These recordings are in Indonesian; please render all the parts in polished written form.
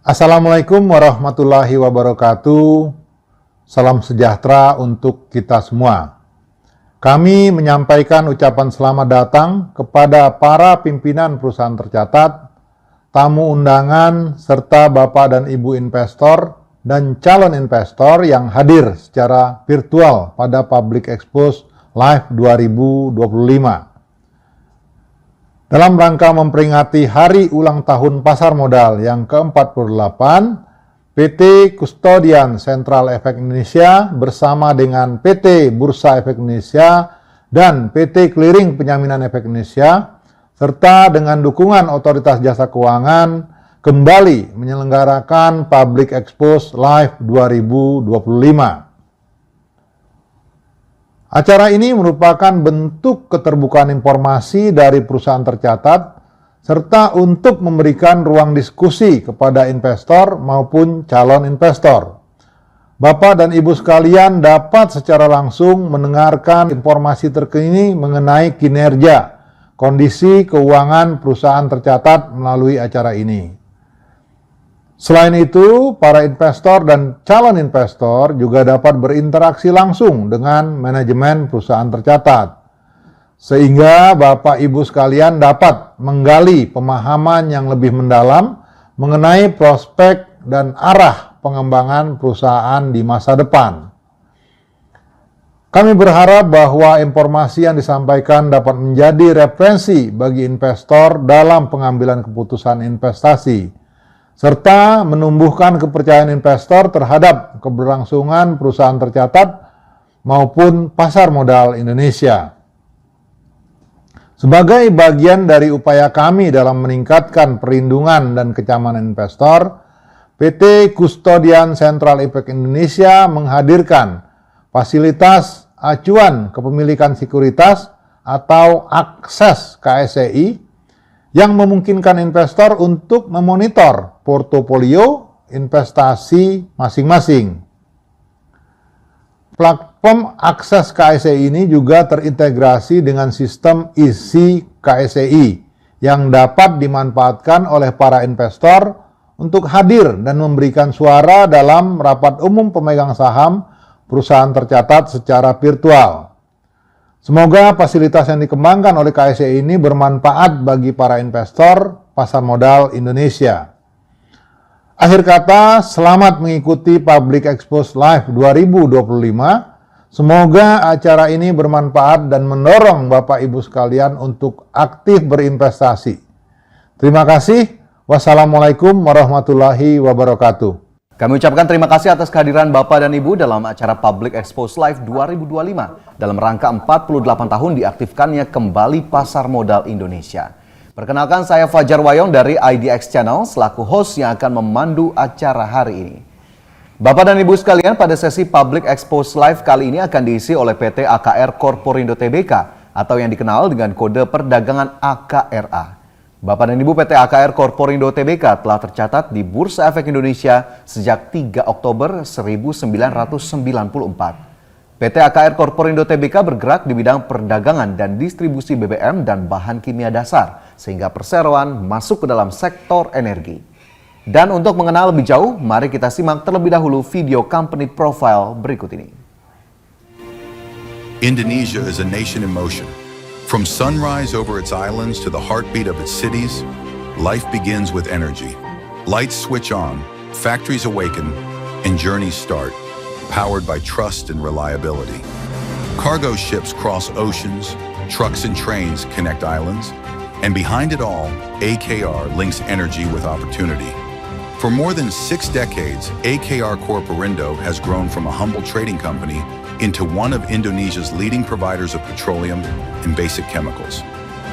Assalamualaikum warahmatullahi wabarakatuh. Salam sejahtera untuk kita semua. Kami menyampaikan ucapan selamat datang kepada para pimpinan perusahaan tercatat, tamu undangan, serta Bapak dan Ibu investor dan calon investor yang hadir secara virtual pada Public Expose Live 2025. Dalam rangka memperingati Hari Ulang Tahun Pasar Modal yang ke-48, PT Custodian Central Efek Indonesia bersama dengan PT Bursa Efek Indonesia dan PT Clearing Penyaminan Efek Indonesia, serta dengan dukungan Otoritas Jasa Keuangan, kembali menyelenggarakan Public Expose Live 2025. Acara ini merupakan bentuk keterbukaan informasi dari perusahaan tercatat, serta untuk memberikan ruang diskusi kepada investor maupun calon investor. Bapak dan Ibu sekalian dapat secara langsung mendengarkan informasi terkini mengenai kinerja, kondisi keuangan perusahaan tercatat melalui acara ini. Selain itu, para investor dan calon investor juga dapat berinteraksi langsung dengan manajemen perusahaan tercatat, sehingga Bapak Ibu sekalian dapat menggali pemahaman yang lebih mendalam mengenai prospek dan arah pengembangan perusahaan di masa depan. Kami berharap bahwa informasi yang disampaikan dapat menjadi referensi bagi investor dalam pengambilan keputusan investasi, serta menumbuhkan kepercayaan investor terhadap keberlangsungan perusahaan tercatat maupun pasar modal Indonesia. Sebagai bagian dari upaya kami dalam meningkatkan perlindungan dan kenyamanan investor, PT Custodian Central Efek Indonesia menghadirkan fasilitas acuan kepemilikan sekuritas atau akses KSEI yang memungkinkan investor untuk memonitor portofolio investasi masing-masing. Platform akses KSEI ini juga terintegrasi dengan sistem isi KSEI yang dapat dimanfaatkan oleh para investor untuk hadir dan memberikan suara dalam rapat umum pemegang saham perusahaan tercatat secara virtual. Semoga fasilitas yang dikembangkan oleh KSEI ini bermanfaat bagi para investor pasar modal Indonesia. Akhir kata, selamat mengikuti Public Expose Live 2025. Semoga acara ini bermanfaat dan mendorong Bapak Ibu sekalian untuk aktif berinvestasi. Terima kasih. Wassalamualaikum warahmatullahi wabarakatuh. Kami ucapkan terima kasih atas kehadiran Bapak dan Ibu dalam acara Public Expose Live 2025 dalam rangka 48 tahun diaktifkannya kembali Pasar Modal Indonesia. Perkenalkan, saya Fajar Wayong dari IDX Channel selaku host yang akan memandu acara hari ini. Bapak dan Ibu sekalian, pada sesi Public Expose Live kali ini akan diisi oleh PT AKR Corporindo Tbk atau yang dikenal dengan kode perdagangan AKRA. Bapak dan Ibu, PT AKR Corporindo Tbk telah tercatat di Bursa Efek Indonesia sejak 3 Oktober 1994. PT AKR Corporindo Tbk bergerak di bidang perdagangan dan distribusi BBM dan bahan kimia dasar, sehingga perseroan masuk ke dalam sektor energi. Dan untuk mengenal lebih jauh, mari kita simak terlebih dahulu video company profile berikut ini. Indonesia is a nation in motion. From sunrise over its islands to the heartbeat of its cities, life begins with energy. Lights switch on, factories awaken, and journeys start, powered by trust and reliability. Cargo ships cross oceans, trucks and trains connect islands, and behind it all, AKR links energy with opportunity. For more than 6 decades, AKR Corporindo has grown from a humble trading company into one of Indonesia's leading providers of petroleum and basic chemicals.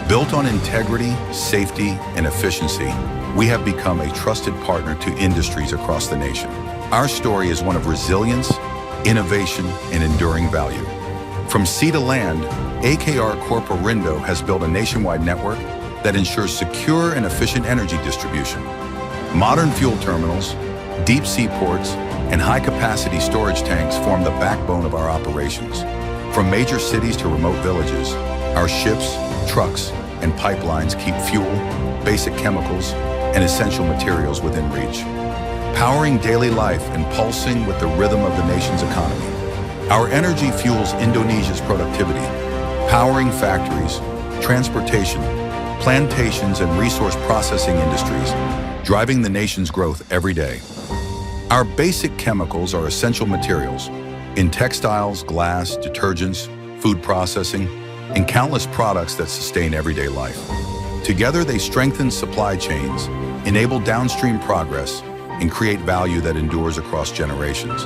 Built on integrity, safety, and efficiency, we have become a trusted partner to industries across the nation. Our story is one of resilience, innovation, and enduring value. From sea to land, AKR Corporindo has built a nationwide network that ensures secure and efficient energy distribution. Modern fuel terminals, deep sea ports, and high-capacity storage tanks form the backbone of our operations. From major cities to remote villages, our ships, trucks, and pipelines keep fuel, basic chemicals, and essential materials within reach. powering daily life and pulsing with the rhythm of the nation's economy. Our energy fuels Indonesia's productivity, powering factories, transportation, plantations, and resource processing industries, driving the nation's growth every day. Our basic chemicals are essential materials in textiles, glass, detergents, food processing, and countless products that sustain everyday life. Together, they strengthen supply chains, enable downstream progress, and create value that endures across generations.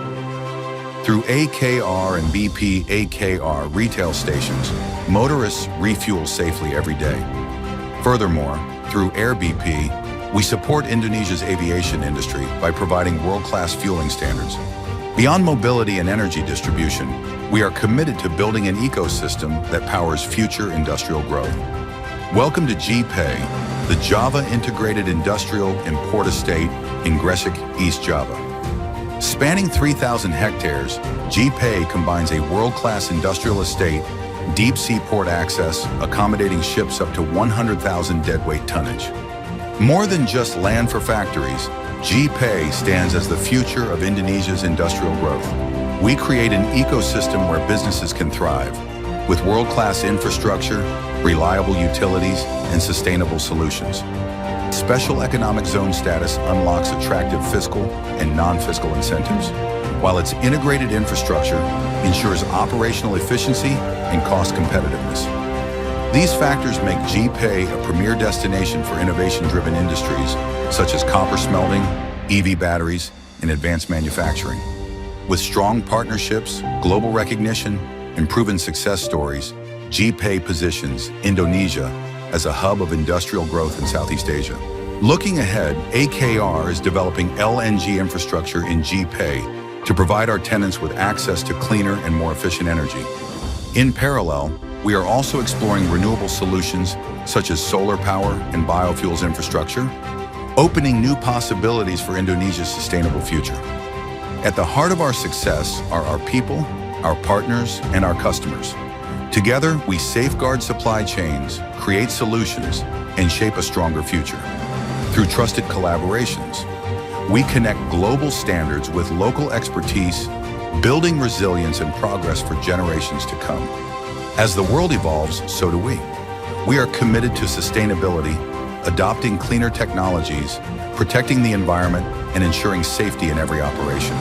Through AKR and BP AKR retail stations, motorists refuel safely every day. Furthermore, through Air BP, we support Indonesia's aviation industry by providing world-class fueling standards. Beyond mobility and energy distribution, we are committed to building an ecosystem that powers future industrial growth. Welcome to GPay, the Java Integrated Industrial and Port Estate in Gresik, East Java. Spanning 3,000 hectares, GPay combines a world-class industrial estate, deep sea port access, accommodating ships up to 100,000 deadweight tonnage. More than just land for factories, GPay stands as the future of Indonesia's industrial growth. We create an ecosystem where businesses can thrive, with world-class infrastructure, reliable utilities, and sustainable solutions. Special economic zone status unlocks attractive fiscal and non-fiscal incentives, while its integrated infrastructure ensures operational efficiency and cost competitiveness. These factors make GPay a premier destination for innovation-driven industries such as copper smelting, EV batteries, and advanced manufacturing. With strong partnerships, global recognition, and proven success stories, GPay positions Indonesia as a hub of industrial growth in Southeast Asia. Looking ahead, AKR is developing LNG infrastructure in GPay to provide our tenants with access to cleaner and more efficient energy. In parallel, we are also exploring renewable solutions such as solar power and biofuels infrastructure, opening new possibilities for Indonesia's sustainable future. At the heart of our success are our people, our partners, and our customers. Together, we safeguard supply chains, create solutions, and shape a stronger future. Through trusted collaborations, we connect global standards with local expertise, building resilience and progress for generations to come. As the world evolves, so do we. We are committed to sustainability, adopting cleaner technologies, protecting the environment, and ensuring safety in every operation.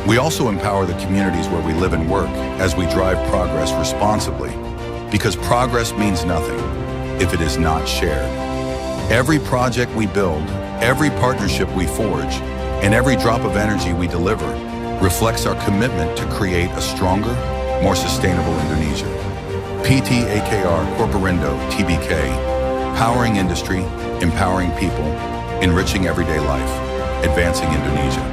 We also empower the communities where we live and work as we drive progress responsibly, because progress means nothing if it is not shared. Every project we build, every partnership we forge, and every drop of energy we deliver reflects our commitment to create a stronger, more sustainable Indonesia. PT AKR Corporindo TBK, powering industry, empowering people, enriching everyday life, advancing Indonesia.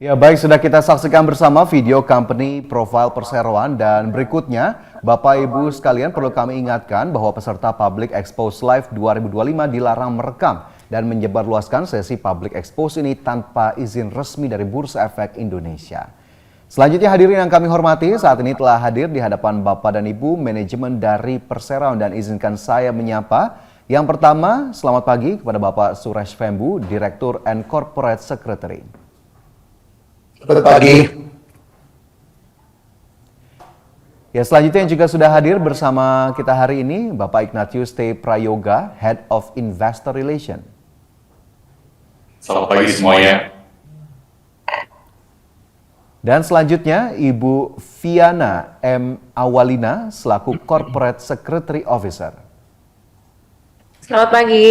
Ya baik, sudah kita saksikan bersama video company profile perseroan dan berikutnya Bapak Ibu sekalian perlu kami ingatkan bahwa peserta Public Expose Live 2025 dilarang merekam dan menyebarluaskan sesi Public Expose ini tanpa izin resmi dari Bursa Efek Indonesia. Selanjutnya hadirin yang kami hormati, saat ini telah hadir di hadapan Bapak dan Ibu manajemen dari Perseroan dan izinkan saya menyapa. Yang pertama, selamat pagi kepada Bapak Suresh Vembu, Direktur and Corporate Secretary. Selamat pagi. Ya, selanjutnya yang juga sudah hadir bersama kita hari ini, Bapak Ignatius T. Prayoga, Head of Investor Relations. Selamat pagi semuanya. Dan selanjutnya, Ibu Viana M. Awalina, selaku Corporate Secretary Officer. Selamat pagi.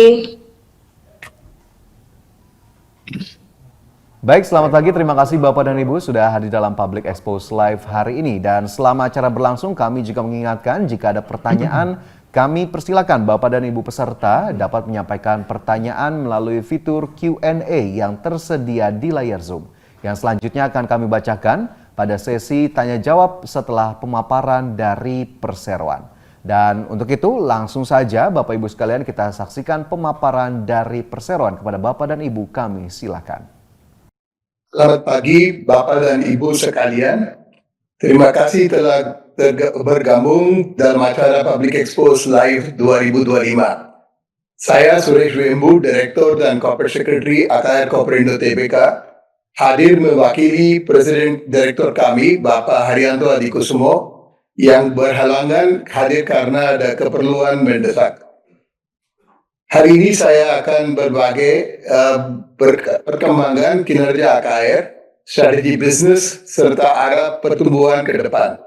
Baik, selamat pagi. Terima kasih Bapak dan Ibu sudah hadir dalam Public Expose Live hari ini. Dan selama acara berlangsung, kami juga mengingatkan jika ada pertanyaan, kami persilakan Bapak dan Ibu peserta dapat menyampaikan pertanyaan melalui fitur Q&A yang tersedia di layar Zoom. Yang selanjutnya akan kami bacakan pada sesi tanya jawab setelah pemaparan dari Perseroan. Dan untuk itu langsung saja Bapak Ibu sekalian kita saksikan pemaparan dari Perseroan kepada Bapak dan Ibu, kami silakan. Selamat pagi Bapak dan Ibu sekalian. Terima kasih telah bergabung dalam acara Public Expose Live 2025. Saya Suresh Wembu, Direktur dan Corporate Secretary AKR Koperindo Tbk, hadir mewakili Presiden Direktur kami, Bapak Haryanto Adikusumo, yang berhalangan hadir karena ada keperluan mendesak. Hari ini saya akan berbagi perkembangan kinerja AKR, strategi bisnis, serta arah pertumbuhan ke depan.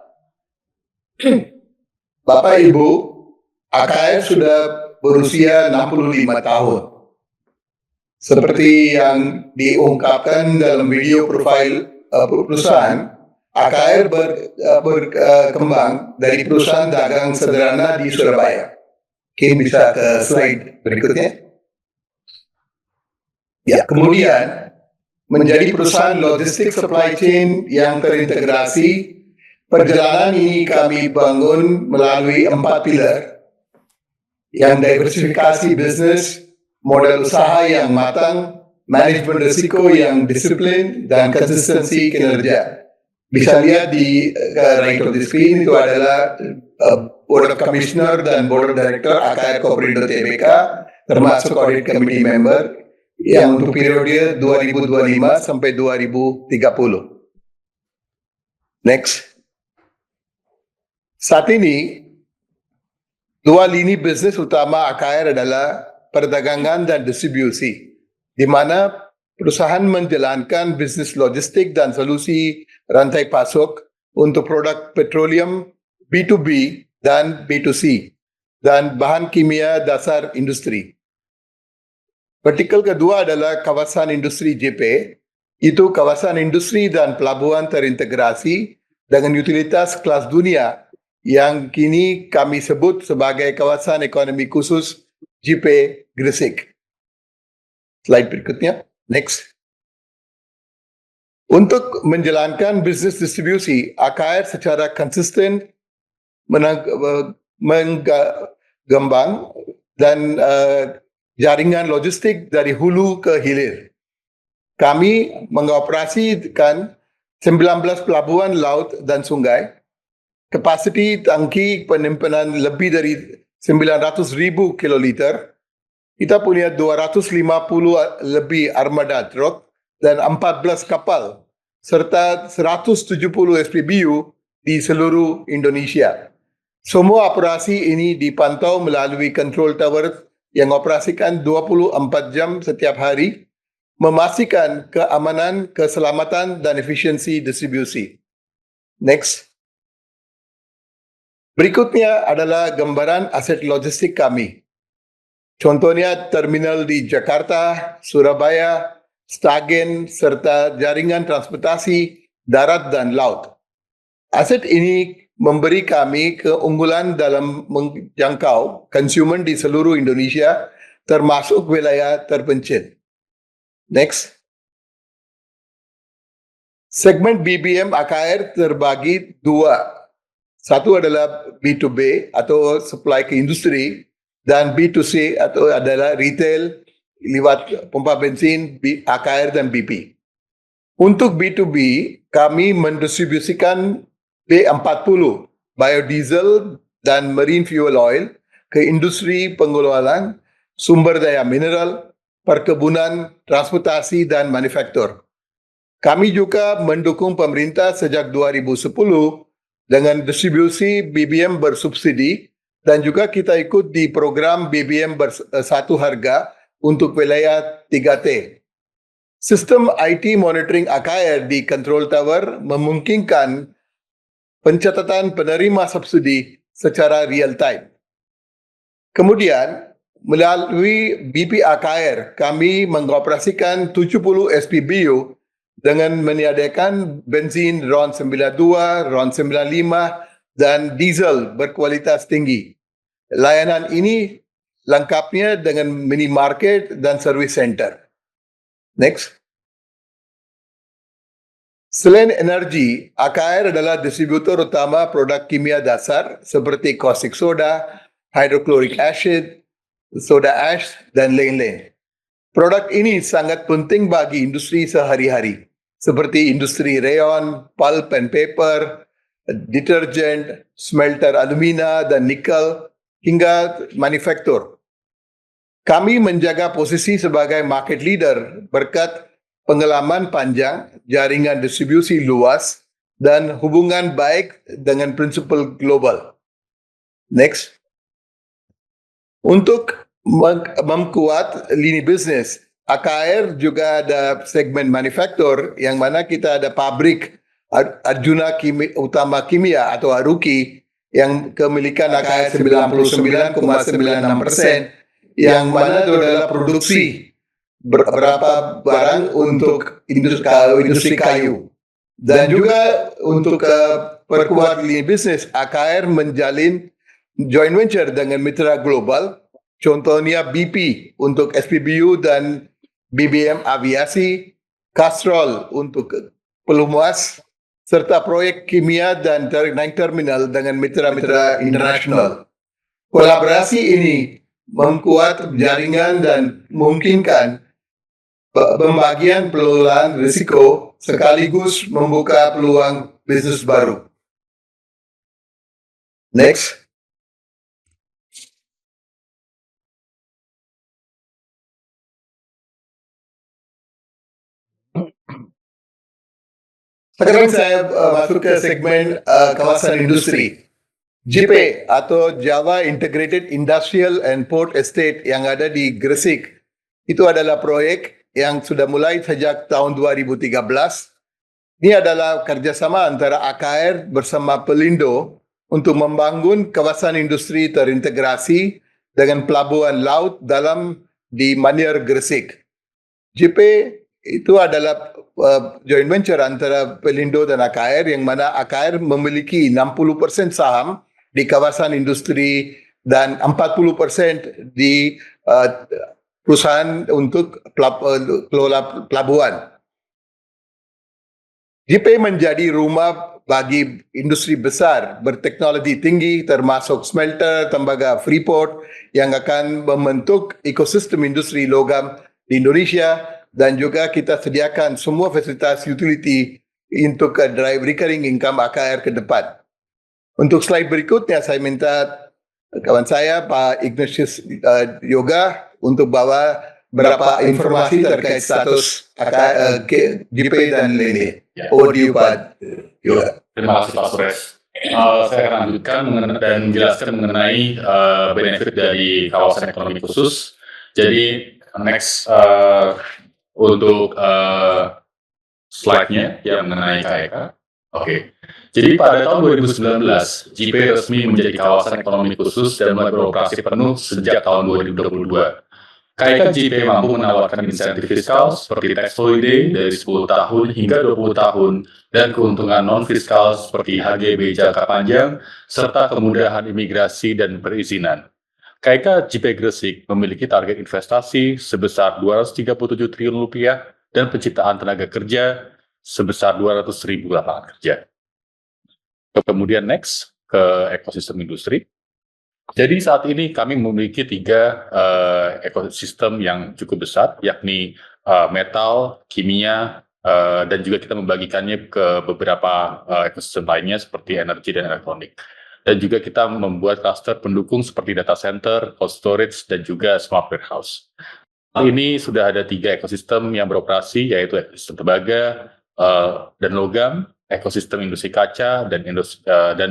Bapak Ibu, AKR sudah berusia 65 tahun. Seperti yang diungkapkan dalam video profil perusahaan, AKR berkembang dari perusahaan dagang sederhana di Surabaya. Mungkin bisa ke slide berikutnya. Ya, kemudian menjadi perusahaan logistik supply chain yang terintegrasi. Perjalanan ini kami bangun melalui 4 pilar, yang diversifikasi bisnis, model usaha yang matang, manajemen risiko yang disiplin, dan konsistensi kinerja. Bisa lihat di right of the screen, itu adalah Board of Commissioner dan Board of Director AKR Koperindo Tbk, termasuk Audit Committee Member, yang untuk periode 2025 sampai 2030. Next. Saat ini, dua lini bisnis utama AKR adalah perdagangan dan distribusi, di mana perusahaan menjalankan bisnis logistik dan solusi rantai pasok untuk produk petroleum B2B dan B2C, dan bahan kimia dasar industri. Vertikal kedua adalah kawasan industri JP, itu kawasan industri dan pelabuhan terintegrasi dengan utilitas kelas dunia yang kini kami sebut sebagai kawasan ekonomi khusus JP Gresik. Slide berikutnya, next. Untuk menjalankan bisnis distribusi, AKR secara konsisten mengembang dan jaringan logistik dari hulu ke hilir. Kami mengoperasikan 19 pelabuhan laut dan sungai, kapasiti tangki penyimpanan lebih dari 900,000 kiloliter. Kita punya 250 lebih armada truk dan 14 kapal, serta 170 SPBU di seluruh Indonesia. Semua operasi ini dipantau melalui control tower yang operasikan 24 jam setiap hari, memastikan keamanan, keselamatan, dan efisiensi distribusi. Next. Berikutnya adalah gambaran aset logistik kami. Contohnya terminal di Jakarta, Surabaya, Stagen, serta jaringan transportasi darat dan laut. Aset ini memberi kami keunggulan dalam menjangkau konsumen di seluruh Indonesia, termasuk wilayah terpencil. Next. Segmen BBM AKR terbagi dua. Satu adalah B2B atau supply ke industri, dan B2C atau adalah retail lewat pompa bensin, AKR dan BP. Untuk B2B, kami mendistribusikan B40, biodiesel dan marine fuel oil ke industri pengelolaan, sumber daya mineral, perkebunan, transportasi, dan manufaktur. Kami juga mendukung pemerintah sejak 2010 dengan distribusi BBM bersubsidi, dan juga kita ikut di program BBM satu harga untuk wilayah 3T. Sistem IT monitoring AKR di Control Tower memungkinkan pencatatan penerima subsidi secara real time. Kemudian, melalui BP AKR, kami mengoperasikan 70 SPBU dengan menyediakan bensin RON 92, RON 95, dan diesel berkualitas tinggi. Layanan ini lengkapnya dengan minimarket dan service center. Next. Selain energi, AKR adalah distributor utama produk kimia dasar seperti caustic soda, hydrochloric acid, soda ash, dan lain-lain. Produk ini sangat penting bagi industri sehari-hari, seperti industri rayon, pulp and paper, detergent, smelter alumina dan nikel, hingga manufaktur. Kami menjaga posisi sebagai market leader berkat pengalaman panjang, jaringan distribusi luas, dan hubungan baik dengan prinsipal global. Next. Untuk memkuat lini bisnis, AKR juga ada segmen manufaktur yang mana kita ada pabrik Arjuna Utama Kimia atau Aruki yang kemilikan AKR 99,96%, yang mana itu adalah produksi beberapa barang untuk industri kayu. Dan juga untuk perkuat lini bisnis, AKR menjalin joint venture dengan mitra global, contohnya BP untuk SPBU dan BBM Aviasi, Castrol untuk pelumas, serta proyek kimia dan naik terminal dengan mitra-mitra internasional. Kolaborasi ini memkuat jaringan dan memungkinkan pembagian pengelolaan risiko sekaligus membuka peluang bisnis baru. Next. Sekarang saya masuk ke segmen kawasan industri. JIPE atau Java Integrated Industrial and Port Estate yang ada di Gresik. Itu adalah proyek yang sudah mulai sejak tahun 2013. Ini adalah kerjasama antara AKR bersama Pelindo untuk membangun kawasan industri terintegrasi dengan pelabuhan laut dalam di Manyar Gresik. JIPE itu adalah joint venture antara Pelindo dan AKR yang mana AKR memiliki 60% saham di kawasan industri dan 40% di perusahaan untuk kelola pelabuhan. JIPE menjadi rumah bagi industri besar berteknologi tinggi termasuk smelter, tembaga Freeport yang akan membentuk ekosistem industri logam di Indonesia, dan juga kita sediakan semua fasilitas utility untuk drive recurring income AKR ke depan. Untuk slide berikutnya saya minta kawan saya Pak Ignatius Yoga untuk bawa beberapa informasi terkait status JIPE dan LINI. Over to you, Pak Yoga. Terima kasih Pak Suresh. Saya akan lanjutkan dan menjelaskan mengenai benefit dari kawasan ekonomi khusus. Jadi next untuk slide-nya yang mengenai KEK. Oke. Jadi pada tahun 2019, JIPE resmi menjadi kawasan ekonomi khusus dan mulai beroperasi penuh sejak tahun 2022. KEK JIPE mampu menawarkan insentif fiskal seperti tax holiday dari 10 tahun hingga 20 tahun dan keuntungan non-fiskal seperti HGB jangka panjang serta kemudahan imigrasi dan perizinan. KEK JIPE Gresik memiliki target investasi sebesar Rp237 triliun dan penciptaan tenaga kerja sebesar 200.000 lapangan kerja. Kemudian next ke ekosistem industri. Jadi saat ini kami memiliki 3 ekosistem yang cukup besar, yakni metal, kimia, dan juga kita membagikannya ke beberapa ekosistem lainnya seperti energi dan elektronik. Dan juga kita membuat cluster pendukung seperti data center, cold storage, dan juga smart warehouse. Ini sudah ada 3 ekosistem yang beroperasi, yaitu ekosistem tembaga dan logam, ekosistem industri kaca, dan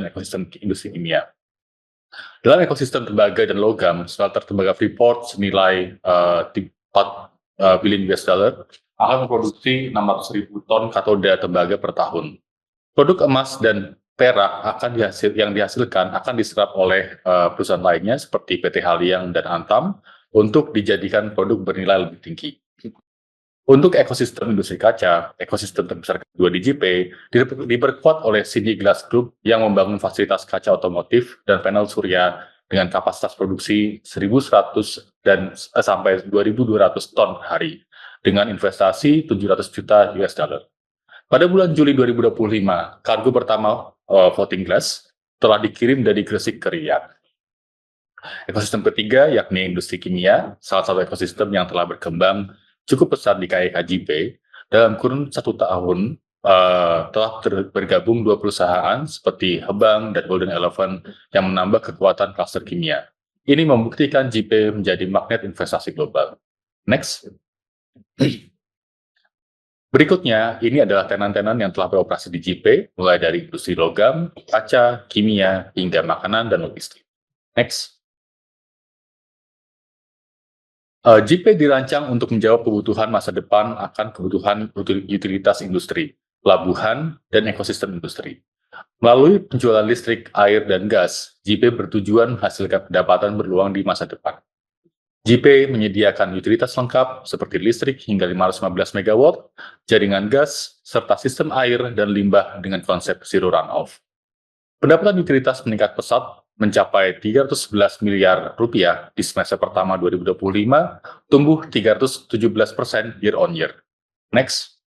ekosistem industri kimia. Dalam ekosistem tembaga dan logam, smelter tembaga Freeport senilai $4 billion akan memproduksi 600.000 ton katoda tembaga per tahun. Produk emas dan perak yang dihasilkan akan diserap oleh perusahaan lainnya seperti PT Haliang dan Antam untuk dijadikan produk bernilai lebih tinggi. Untuk ekosistem industri kaca, ekosistem terbesar kedua di JIPE diperkuat oleh Cindy Glass Group yang membangun fasilitas kaca otomotif dan panel surya dengan kapasitas produksi 1.100 dan sampai 2.200 ton per hari dengan investasi $700 juta. Pada bulan Juli 2025, kargo pertama floating glass telah dikirim dari Gresik ke Riyadh. Ekosistem ketiga yakni industri kimia, salah satu ekosistem yang telah berkembang cukup besar di KEK JIPE. Dalam kurun 1 tahun telah bergabung 2 perusahaan seperti Hebang dan Golden Elephant yang menambah kekuatan klaster kimia. Ini membuktikan JP menjadi magnet investasi global. Next. Berikutnya, ini adalah tenan-tenan yang telah beroperasi di JP, mulai dari industri logam, kaca, kimia, hingga makanan dan logistik. Next. JP dirancang untuk menjawab kebutuhan masa depan akan kebutuhan utilitas industri, pelabuhan, dan ekosistem industri. Melalui penjualan listrik, air, dan gas, JP bertujuan menghasilkan pendapatan berluang di masa depan. JP menyediakan utilitas lengkap seperti listrik hingga 515 MW, jaringan gas, serta sistem air dan limbah dengan konsep zero runoff. Pendapatan utilitas meningkat pesat mencapai 311 miliar rupiah di semester pertama 2025, tumbuh 317% year on year. Next.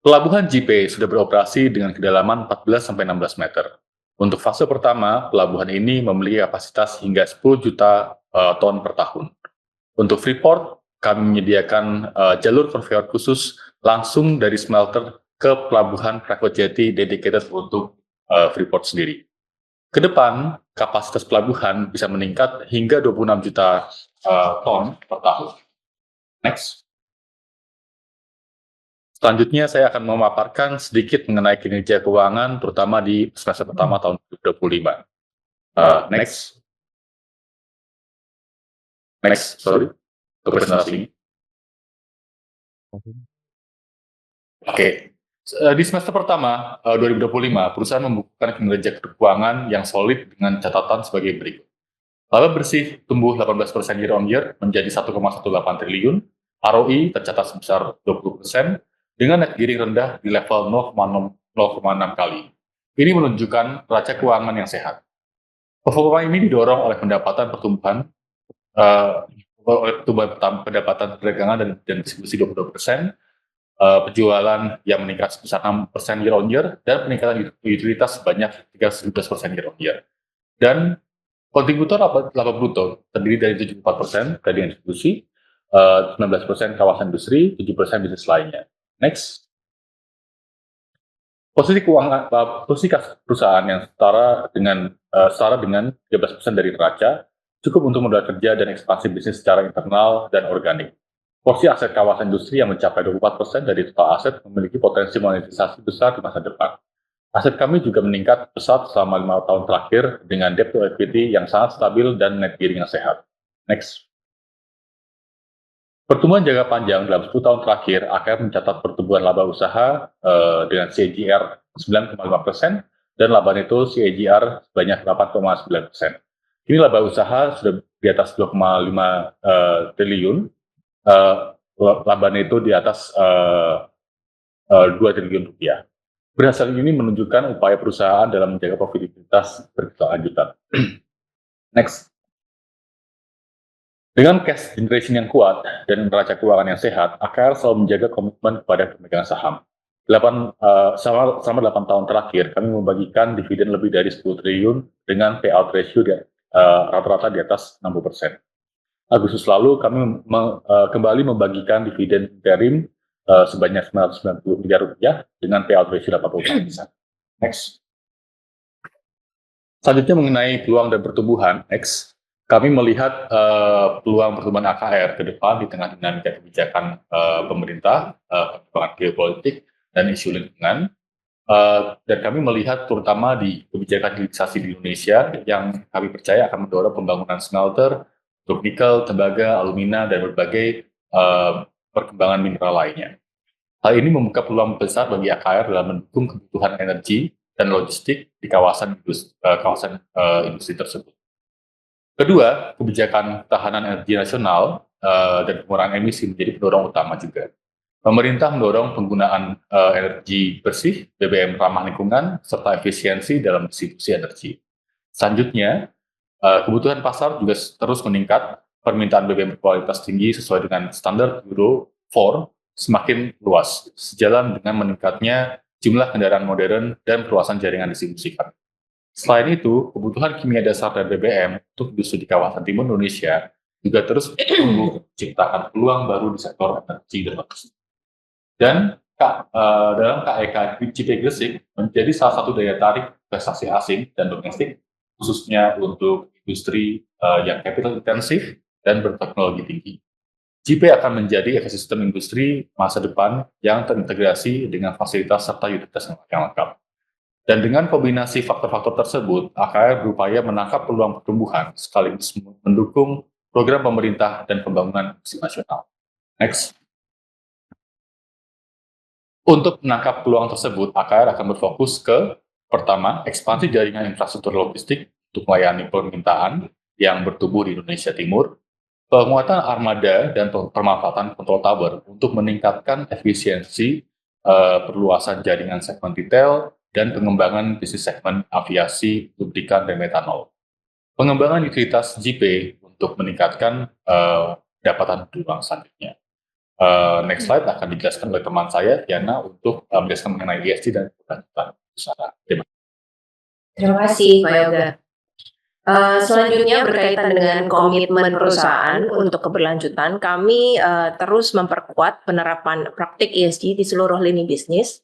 Pelabuhan JP sudah beroperasi dengan kedalaman 14-16 meter. Untuk fase pertama, pelabuhan ini memiliki kapasitas hingga 10 juta ton per tahun. Untuk Freeport, kami menyediakan jalur konveyor khusus langsung dari smelter ke pelabuhan Krakatjati dedicated untuk Freeport sendiri. Kedepan, kapasitas pelabuhan bisa meningkat hingga 26 juta ton per tahun. Next. Selanjutnya, saya akan memaparkan sedikit mengenai kinerja keuangan, terutama di semester pertama tahun 2025. Next. Next, sorry. Untuk presentasi. Oke. Di semester pertama 2025, perusahaan membukukan kinerja keuangan yang solid dengan catatan sebagai berikut. Laba bersih tumbuh 18% year on year menjadi 1,18 triliun, ROI tercatat sebesar 20%, dengan net gearing rendah di level 0,6 kali. Ini menunjukkan neraca keuangan yang sehat. Performa ini didorong oleh pendapatan pendapatan perdagangan dan distribusi 22%, penjualan yang meningkat sebesar 6% year on year, dan peningkatan utilitas sebanyak 13% year on year. Dan kontributor laba bruto terdiri dari 74% trading dan distribusi, 19% kawasan industri, 7% bisnis lainnya. Next. Posisi kas perusahaan yang setara dengan 13% dari neraca cukup untuk modal kerja dan ekspansi bisnis secara internal dan organik. Porsi aset kawasan industri yang mencapai 24% dari total aset memiliki potensi monetisasi besar di masa depan. Aset kami juga meningkat pesat selama 5 tahun terakhir dengan debt to equity yang sangat stabil dan net gearing yang sehat. Next. Pertumbuhan jangka panjang dalam 10 tahun terakhir akan mencatat pertumbuhan laba usaha dengan CAGR 9,5% dan laba neto CAGR sebanyak 8,9%. Ini laba usaha sudah di atas 2,5 triliun, laba neto di atas 2 triliun rupiah. Berhasil ini menunjukkan upaya perusahaan dalam menjaga profitabilitas berkelanjutan. Next. Dengan cash generation yang kuat dan neraca keuangan yang sehat, AKR selalu menjaga komitmen kepada pemegang saham. Selama 8 tahun terakhir, kami membagikan dividen lebih dari 10 triliun dengan payout ratio rata-rata di atas 60%. Agustus lalu, kami kembali membagikan dividen interim sebanyak 990 miliar rupiah dengan payout ratio 80%. Next. Selanjutnya mengenai peluang dan pertumbuhan, next. Kami melihat peluang pertumbuhan AKR ke depan di tengah dinamika kebijakan pemerintah, perkembangan geopolitik, dan isu lingkungan. Dan kami melihat terutama di kebijakan hilirisasi di Indonesia yang kami percaya akan mendorong pembangunan smelter untuk nikel, tembaga, alumina, dan berbagai perkembangan mineral lainnya. Hal ini membuka peluang besar bagi AKR dalam mendukung kebutuhan energi dan logistik di kawasan industri tersebut. Kedua, kebijakan ketahanan energi nasional dan pengurangan emisi menjadi pendorong utama juga. Pemerintah mendorong penggunaan energi bersih, BBM ramah lingkungan, serta efisiensi dalam distribusi energi. Selanjutnya, kebutuhan pasar juga terus meningkat. Permintaan BBM berkualitas tinggi sesuai dengan standar Euro 4 semakin luas, sejalan dengan meningkatnya jumlah kendaraan modern dan perluasan jaringan distribusi kami. Selain itu, kebutuhan kimia dasar dan BBM untuk industri di kawasan timur Indonesia juga terus tumbuh menciptakan peluang baru di sektor energi dan logistik. Dan dalam KEK JP Gresik menjadi salah satu daya tarik investasi asing dan domestik khususnya untuk industri yang capital intensif dan berteknologi tinggi. JPay akan menjadi ekosistem industri masa depan yang terintegrasi dengan fasilitas serta utilitas yang lengkap. Dan dengan kombinasi faktor-faktor tersebut, AKR berupaya menangkap peluang pertumbuhan sekaligus mendukung program pemerintah dan pembangunan industri nasional. Next. Untuk menangkap peluang tersebut, AKR akan berfokus ke pertama, ekspansi jaringan infrastruktur logistik untuk melayani permintaan yang bertumbuh di Indonesia Timur, penguatan armada dan pemanfaatan control tower untuk meningkatkan efisiensi perluasan jaringan segmen retail dan pengembangan bisnis segmen aviasi, lubrikan, dan metanol. Pengembangan utilitas JPay untuk meningkatkan pendapatan peluang selanjutnya. Next slide akan dijelaskan oleh teman saya, Yana, untuk menjelaskan mengenai ESG dan keberlanjutan usaha. Terima kasih, Pak Yoga. Selanjutnya berkaitan dengan komitmen perusahaan untuk keberlanjutan, kami terus memperkuat penerapan praktik ESG di seluruh lini bisnis,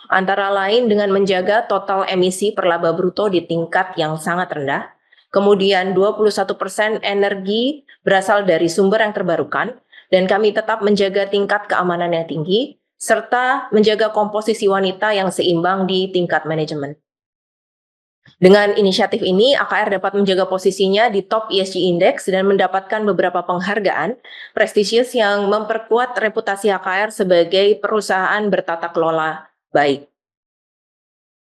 antara lain dengan menjaga total emisi per laba bruto di tingkat yang sangat rendah, kemudian 21% energi berasal dari sumber yang terbarukan, dan kami tetap menjaga tingkat keamanan yang tinggi, serta menjaga komposisi wanita yang seimbang di tingkat manajemen. Dengan inisiatif ini, AKR dapat menjaga posisinya di top ESG Index dan mendapatkan beberapa penghargaan prestisius yang memperkuat reputasi AKR sebagai perusahaan bertata kelola baik.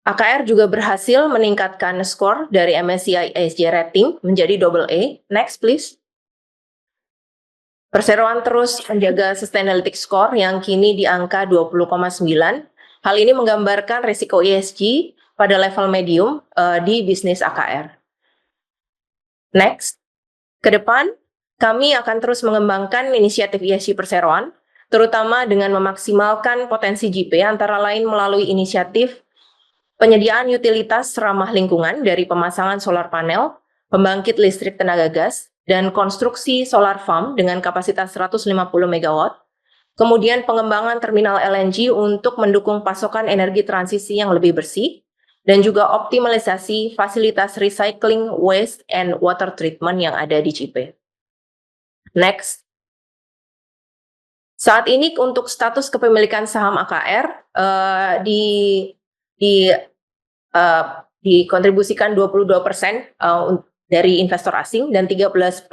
AKR juga berhasil meningkatkan skor dari MSCI ESG rating menjadi AA. Next, please. Perseroan terus menjaga Sustainalytics score yang kini di angka 20,9. Hal ini menggambarkan risiko ESG pada level medium di bisnis AKR. Next, ke depan kami akan terus mengembangkan inisiatif ESG perseroan, terutama dengan memaksimalkan potensi JPay antara lain melalui inisiatif penyediaan utilitas ramah lingkungan dari pemasangan solar panel, pembangkit listrik tenaga gas, dan konstruksi solar farm dengan kapasitas 150 MW, kemudian pengembangan terminal LNG untuk mendukung pasokan energi transisi yang lebih bersih, dan juga optimalisasi fasilitas recycling, waste, and water treatment yang ada di JPay. Next. Saat ini untuk status kepemilikan saham AKR dikontribusikan 22% dari investor asing dan 13%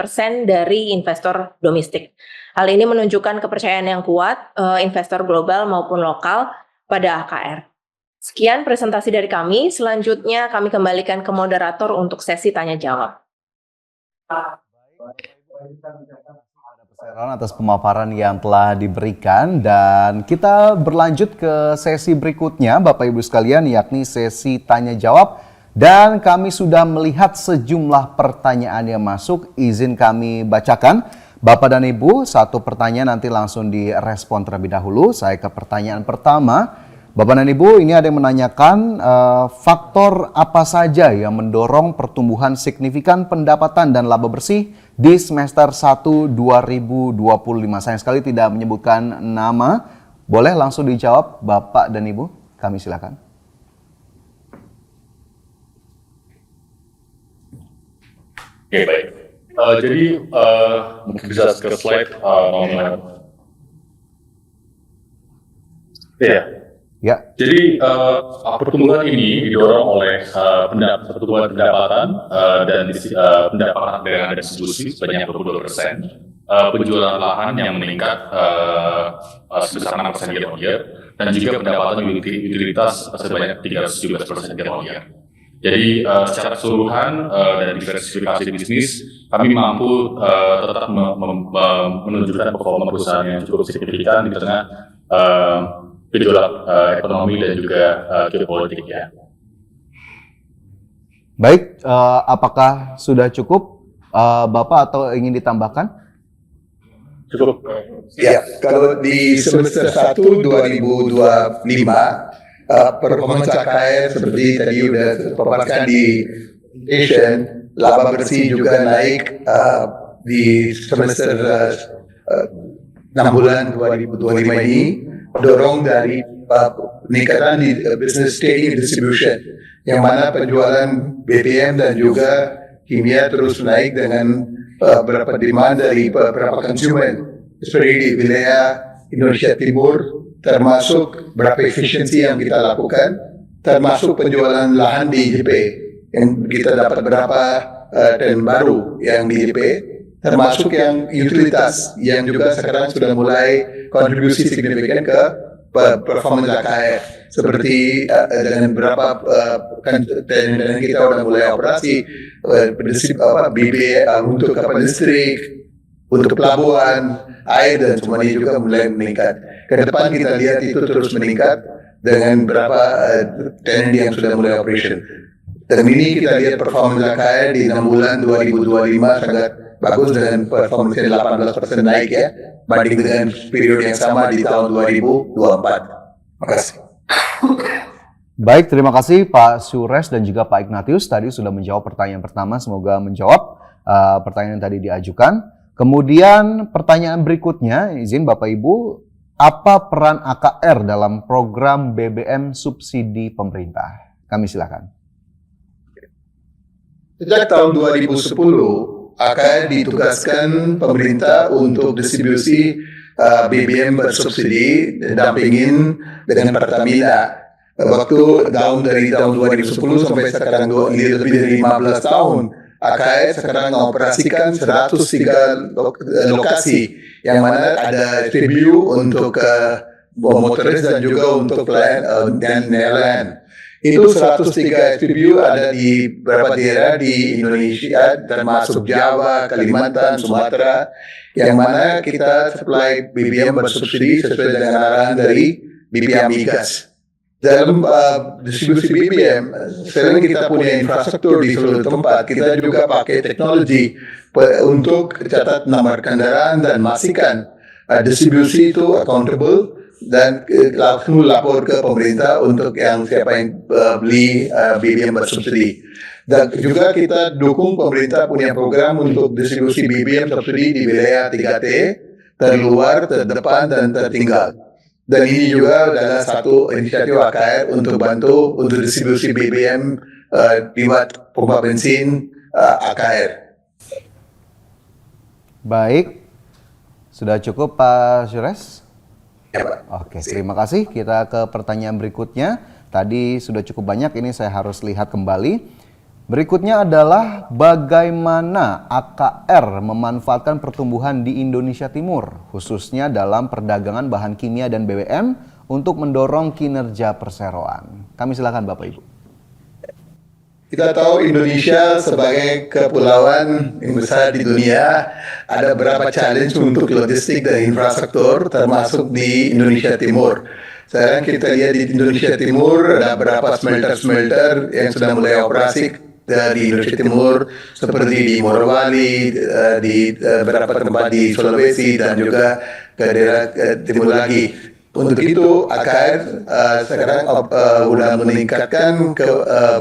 dari investor domestik. Hal ini menunjukkan kepercayaan yang kuat investor global maupun lokal pada AKR. Sekian presentasi dari kami. Selanjutnya kami kembalikan ke moderator untuk sesi tanya jawab. Perseroan atas pemaparan yang telah diberikan, dan kita berlanjut ke sesi berikutnya Bapak Ibu sekalian, yakni sesi tanya jawab, dan kami sudah melihat sejumlah pertanyaan yang masuk. Izin kami bacakan. Bapak dan Ibu, satu pertanyaan nanti langsung direspon terlebih dahulu. Saya ke pertanyaan pertama. Bapak dan Ibu, ini ada yang menanyakan faktor apa saja yang mendorong pertumbuhan signifikan pendapatan dan laba bersih di semester 1 2025. Sayang sekali tidak menyebutkan nama. Boleh langsung dijawab Bapak dan Ibu? Kami silakan. Oke, baik. Jadi mungkin bisa ke slide nomor. Ya. Jadi pertumbuhan ini didorong oleh pertumbuhan pendapatan dan pendapatan dengan distribusi sebanyak 22%, penjualan lahan yang meningkat sebesar 6% year-on-year, dan juga pendapatan utilitas sebanyak 317% year-on-year. Jadi secara keseluruhan dan diversifikasi bisnis, kami mampu tetap menunjukkan performa perusahaan yang cukup signifikan di tengah gejolak ekonomi dan juga geopolitik ya. Baik, apakah sudah cukup Bapak atau ingin ditambahkan? Cukup. Ya, kalau di semester 1 2025 performance AKR seperti tadi sudah dipaparkan di presentation, laba bersih juga naik di semester 6 bulan 2025 ini. dorong dari peningkatan di business trading distribution, yang mana penjualan BBM dan juga kimia terus naik dengan beberapa demand dari beberapa konsumen, seperti di wilayah Indonesia Timur, termasuk berapa efisiensi yang kita lakukan, termasuk penjualan lahan di JP, yang kita dapat berapa ten baru yang di JP, termasuk yang utilitas yang juga sekarang sudah mulai kontribusi signifikan ke performance AKR, seperti dengan beberapa dan kita sudah mulai operasi BB untuk kapal listrik, untuk pelabuhan, air, dan semuanya juga mulai meningkat. Ke depan kita lihat itu terus meningkat dengan beberapa tenant yang sudah mulai operation. Dan ini kita lihat performance AKR di 6 bulan 2025 sangat bagus dengan performance 18% naik ya, banding dengan periode yang sama di tahun 2024. Terima kasih. Baik, terima kasih Pak Suresh dan juga Pak Ignatius. Tadi sudah menjawab pertanyaan pertama, semoga menjawab pertanyaan yang tadi diajukan. Kemudian pertanyaan berikutnya, izin Bapak Ibu, apa peran AKR dalam program BBM subsidi pemerintah? Kami silakan. Sejak tahun 2010, AKR ditugaskan pemerintah untuk distribusi BBM bersubsidi, dampingin dengan Pertamina. Waktu dari tahun 2010 sampai sekarang lebih dari 15 tahun, AKR sekarang mengoperasikan 103 lokasi, yang mana ada SPBU untuk motoris dan juga untuk dan nelayan. Itu 103 SPBU ada di beberapa daerah di Indonesia, termasuk Jawa, Kalimantan, Sumatera, yang mana kita supply BBM bersubsidi sesuai dengan arahan dari BPA Migas. Dalam distribusi BBM, selain kita punya infrastruktur di seluruh tempat, kita juga pakai teknologi untuk catat nomor kendaraan dan memastikan distribusi itu accountable dan langsung lapor ke pemerintah untuk siapa yang beli BBM bersubsidi. Dan juga kita dukung pemerintah punya program untuk distribusi BBM subsidi di wilayah 3T, terluar, terdepan, dan tertinggal. Dan ini juga adalah satu inisiatif AKR untuk bantu untuk distribusi BBM lewat pompa bensin AKR. Baik, sudah cukup Pak Suresh? Ya, Pak. Oke, terima kasih. Kita ke pertanyaan berikutnya. Tadi sudah cukup banyak, ini saya harus lihat kembali. Berikutnya adalah bagaimana AKR memanfaatkan pertumbuhan di Indonesia Timur, khususnya dalam perdagangan bahan kimia dan BBM untuk mendorong kinerja perseroan. Kami silakan Bapak Ibu. Kita tahu Indonesia sebagai kepulauan yang besar di dunia, ada beberapa challenge untuk logistik dan infrastruktur, termasuk di Indonesia Timur. Sekarang kita lihat di Indonesia Timur ada beberapa smelter-smelter yang sudah mulai operasi di Indonesia Timur, seperti di Morowali, di beberapa tempat di Sulawesi, dan juga ke daerah timur lagi. Untuk itu, AKR sekarang sudah meningkatkan ke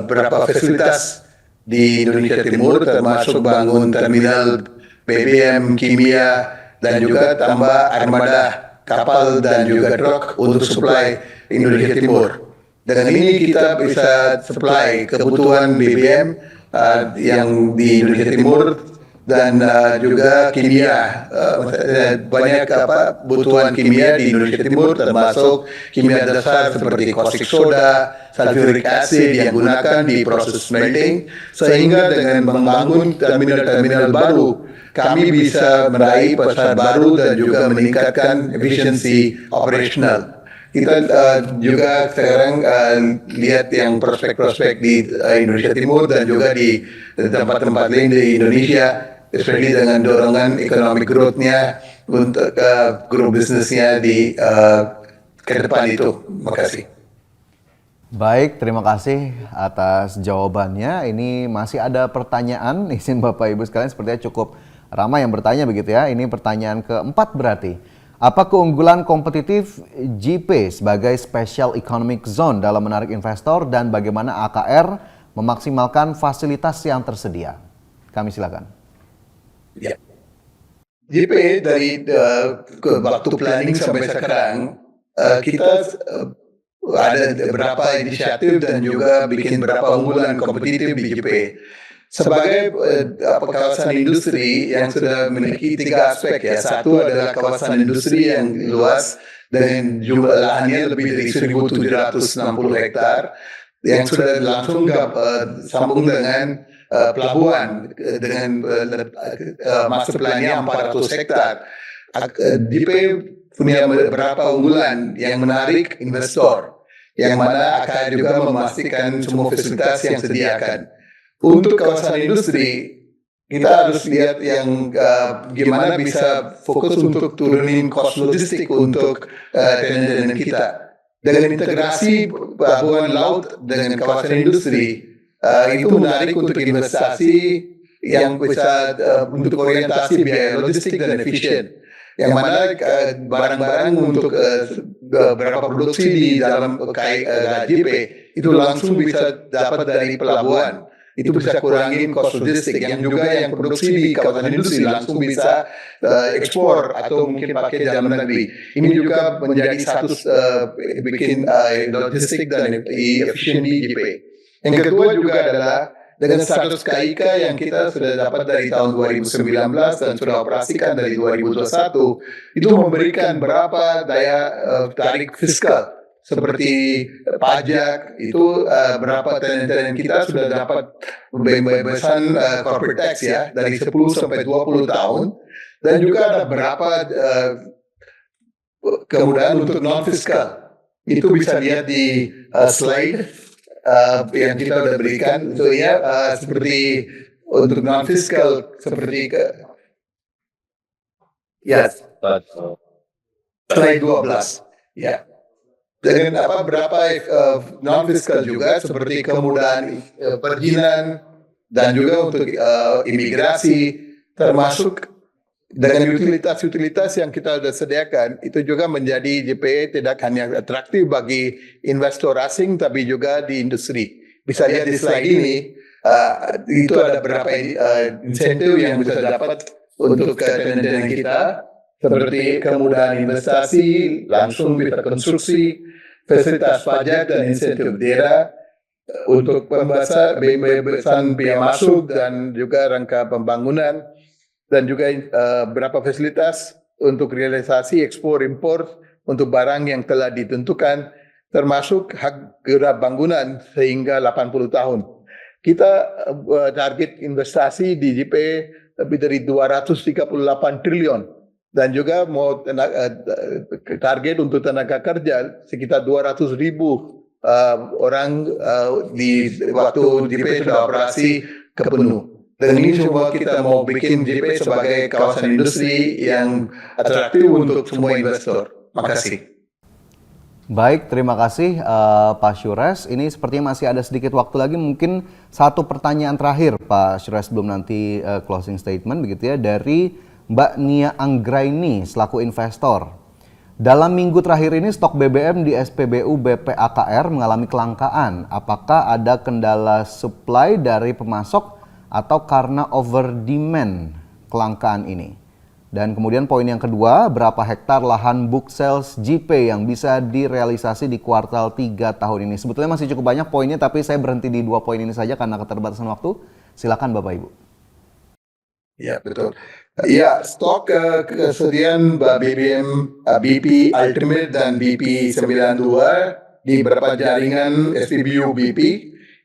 beberapa fasilitas di Indonesia Timur, termasuk bangun terminal BBM, kimia, dan juga tambah armada kapal dan juga truk untuk supply Indonesia Timur. Dengan ini kita bisa supply kebutuhan BBM yang di Indonesia Timur dan juga kimia. Banyak kebutuhan kimia di Indonesia Timur, termasuk kimia dasar seperti caustic soda, sulfuric acid yang digunakan di proses smelting, sehingga dengan membangun terminal-terminal baru, kami bisa meraih pasar baru dan juga meningkatkan efisiensi operasional. Kita juga sekarang lihat yang prospek-prospek di Indonesia Timur dan juga di tempat-tempat lain di Indonesia, especially dengan dorongan economic growth-nya untuk grup bisnisnya di ke depan itu. Terima kasih. Baik, terima kasih atas jawabannya. Ini masih ada pertanyaan, izin Bapak Ibu sekalian, sepertinya cukup ramai yang bertanya begitu ya. Ini pertanyaan keempat berarti. Apa keunggulan kompetitif JP sebagai Special Economic Zone dalam menarik investor dan bagaimana AKR memaksimalkan fasilitas yang tersedia? Kami silakan. Ya. JP dari waktu planning sampai sekarang kita ada beberapa inisiatif dan juga bikin beberapa unggulan kompetitif di JP. Sebagai kawasan industri yang sudah memiliki 3 aspek ya. Satu adalah kawasan industri yang luas dengan jumlah lahannya lebih dari 1.760 hektar yang sudah langsung sambung dengan pelabuhan dengan master plan-nya 400 hektar. JP punya beberapa unggulan yang menarik investor, yang mana akan juga memastikan semua fasilitas yang disediakan. Untuk kawasan industri, kita harus lihat yang gimana bisa fokus untuk turunin cost logistik untuk tenant kita. Dengan integrasi pelabuhan laut dengan kawasan industri, itu menarik untuk investasi yang bisa untuk orientasi biaya logistik dan efisien. Yang mana barang-barang untuk beberapa produksi di dalam JP itu langsung bisa dapat dari pelabuhan. Itu bisa kurangin cost logistik, yang juga yang produksi di kawasan industri langsung bisa ekspor atau mungkin pakai dalam negeri. Ini juga menjadi satu bikin logistik dan efisien di JP. Yang kedua juga adalah dengan status KIK yang kita sudah dapat dari tahun 2019 dan sudah operasikan dari 2021, itu memberikan berapa daya tarik fiskal seperti pajak, itu berapa tenant-tenant kita sudah dapat pembebasan corporate tax ya dari 10 sampai 20 tahun, dan juga ada berapa kemudahan untuk non fiskal. Itu bisa lihat di slide yang kita sudah berikan. Itu ya seperti untuk non fiskal seperti slide 12 ya. Dengan berapa non fiskal juga seperti kemudahan perizinan dan juga untuk imigrasi, termasuk dengan utilitas yang kita sudah sediakan, itu juga menjadi JP tidak hanya atraktif bagi investor asing tapi juga di industri. Bisa lihat di slide ini, itu ada beberapa insentif yang bisa dapat untuk tenant-tenant kita, seperti kemudahan investasi, langsung bisa konstruksi, fasilitas pajak dan insentif daerah untuk pembebasan biaya masuk dan juga rangka pembangunan, dan juga beberapa fasilitas untuk realisasi ekspor impor untuk barang yang telah ditentukan, termasuk hak gerak bangunan sehingga 80 tahun. Kita target investasi di JP lebih dari 238 triliun. Dan juga mau target untuk tenaga kerja sekitar 200.000 orang di waktu JP sudah operasi kepenuh. Dan ini semua kita mau bikin JP sebagai kawasan industri yang atraktif untuk semua investor. Makasih. Baik, terima kasih Pak Syures. Ini sepertinya masih ada sedikit waktu lagi. Mungkin satu pertanyaan terakhir Pak Syures sebelum nanti closing statement begitu ya, dari Mbak Nia Anggraini selaku investor. Dalam minggu terakhir ini stok BBM di SPBU BPAKR mengalami kelangkaan. Apakah ada kendala supply dari pemasok atau karena over demand kelangkaan ini? Dan kemudian poin yang kedua, berapa hektar lahan book sales JP yang bisa direalisasi di kuartal 3 tahun ini? Sebetulnya masih cukup banyak poinnya, tapi saya berhenti di 2 poin ini saja karena keterbatasan waktu. Silakan Bapak Ibu. Ya, betul. Ya, stok kesediaan BBM BP Ultimate dan BP 92 di beberapa jaringan SPBU BP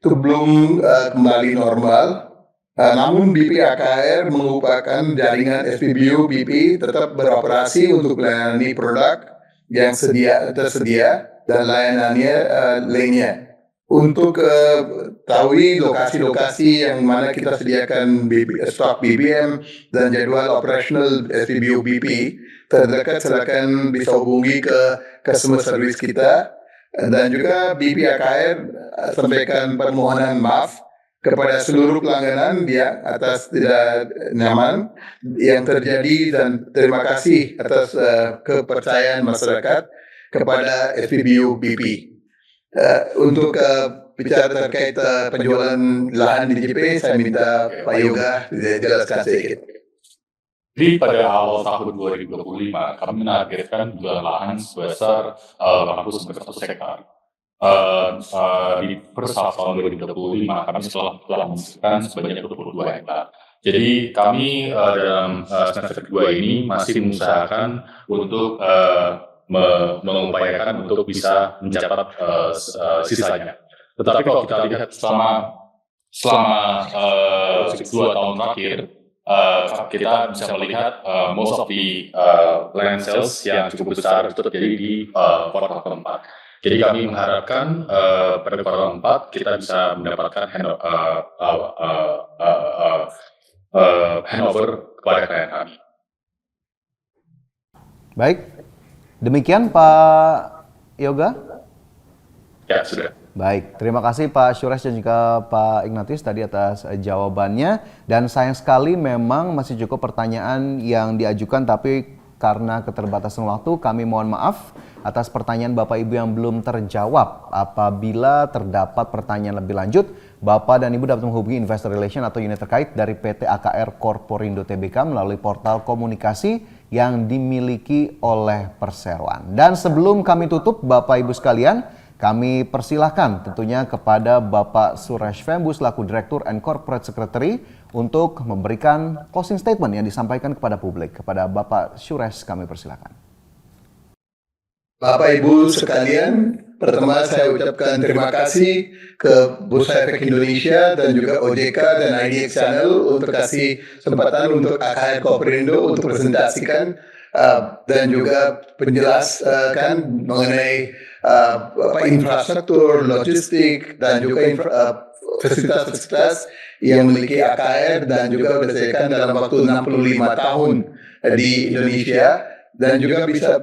itu belum kembali normal. Namun BP AKR merupakan jaringan SPBU BP tetap beroperasi untuk melayani produk yang tersedia dan layanannya lainnya. Untuk ketahui lokasi-lokasi yang mana kita sediakan stok BBM dan jadwal operasional SPBU BP terdekat, silakan bisa hubungi ke customer service kita. Dan juga BP AKR sampaikan permohonan maaf kepada seluruh pelanggan dia atas tidak nyaman yang terjadi, dan terima kasih atas kepercayaan masyarakat kepada SPBU BP. Untuk bicara terkait penjualan lahan di JP, saya minta Pak Yoga jelaskan sedikit. Jadi pada awal tahun 2025, kami menargetkan jumlah lahan sebesar 80-100 hektar. Di first half tahun 2025, kami telah menghasilkan sebanyak 22 hektar. Jadi kami dalam semester kedua ini masih mengusahakan untuk mengupayakan untuk bisa mencatat sisanya. Tetapi kalau kita lihat selama 2 tahun terakhir, kita bisa melihat most of the land sales yang cukup besar itu terjadi di kuartal keempat. Jadi kami mengharapkan pada kuartal 4 kita bisa mendapatkan handover kepada klien kami. Baik, demikian Pak Yoga. Ya, sudah. Baik, terima kasih Pak Suresh dan juga Pak Ignatius tadi atas jawabannya. Dan sayang sekali memang masih cukup pertanyaan yang diajukan, tapi karena keterbatasan waktu kami mohon maaf atas pertanyaan Bapak Ibu yang belum terjawab. Apabila terdapat pertanyaan lebih lanjut, Bapak dan Ibu dapat menghubungi Investor Relation atau unit terkait dari PT AKR Korporindo Tbk melalui portal komunikasi yang dimiliki oleh Perseroan. Dan sebelum kami tutup, Bapak Ibu sekalian, kami persilahkan tentunya kepada Bapak Suresh Vembu selaku Direktur and Corporate Secretary untuk memberikan closing statement yang disampaikan kepada publik. Kepada Bapak Suresh kami persilahkan. Bapak Ibu sekalian, pertama saya ucapkan terima kasih ke Bursa Efek Indonesia dan juga OJK dan IDX Channel untuk kasih kesempatan untuk AKR Korporindo untuk presentasikan dan juga penjelaskan mengenai infrastruktur, logistik, dan juga fasilitas-fasilitas yang memiliki AKR dan juga berdasarkan dalam waktu 65 tahun di Indonesia, dan juga bisa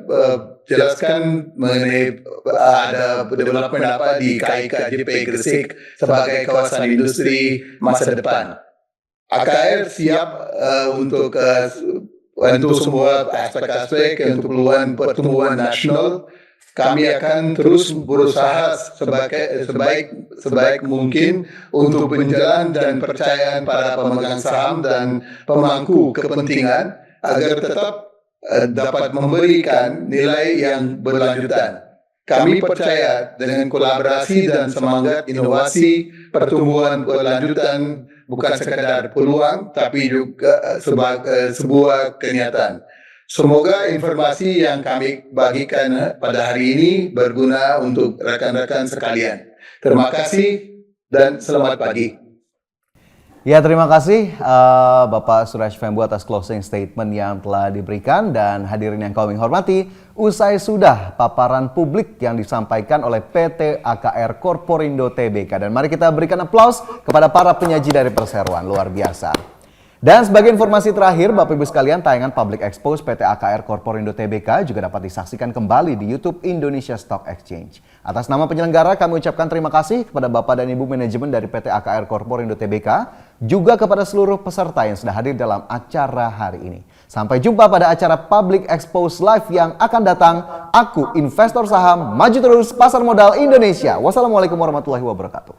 jelaskan mengenai ada development apa di KIKJP Gresik sebagai kawasan industri masa depan. AKR siap untuk semua aspek-aspek untuk peluang pertumbuhan nasional. Kami akan terus berusaha sebaik mungkin untuk berjalan dan percayaan para pemegang saham dan pemangku kepentingan agar tetap dapat memberikan nilai yang berlanjutan. Kami percaya dengan kolaborasi dan semangat inovasi, pertumbuhan berlanjutan bukan sekadar peluang, tapi juga sebuah kenyataan. Semoga informasi yang kami bagikan pada hari ini berguna untuk rekan-rekan sekalian. Terima kasih dan selamat pagi. Ya, terima kasih Bapak Suresh Vembu atas closing statement yang telah diberikan. Dan hadirin yang kami hormati, usai sudah paparan publik yang disampaikan oleh PT AKR Korporindo Tbk. Dan mari kita berikan aplaus kepada para penyaji dari Perseroan, luar biasa. Dan sebagai informasi terakhir, Bapak Ibu sekalian, tayangan Public Expose PT AKR Korporindo Tbk juga dapat disaksikan kembali di YouTube Indonesia Stock Exchange. Atas nama penyelenggara, kami ucapkan terima kasih kepada Bapak dan Ibu manajemen dari PT AKR Korporindo Tbk, juga kepada seluruh peserta yang sudah hadir dalam acara hari ini. Sampai jumpa pada acara Public Expose Live yang akan datang. Aku, investor saham, maju terus pasar modal Indonesia. Wassalamualaikum warahmatullahi wabarakatuh.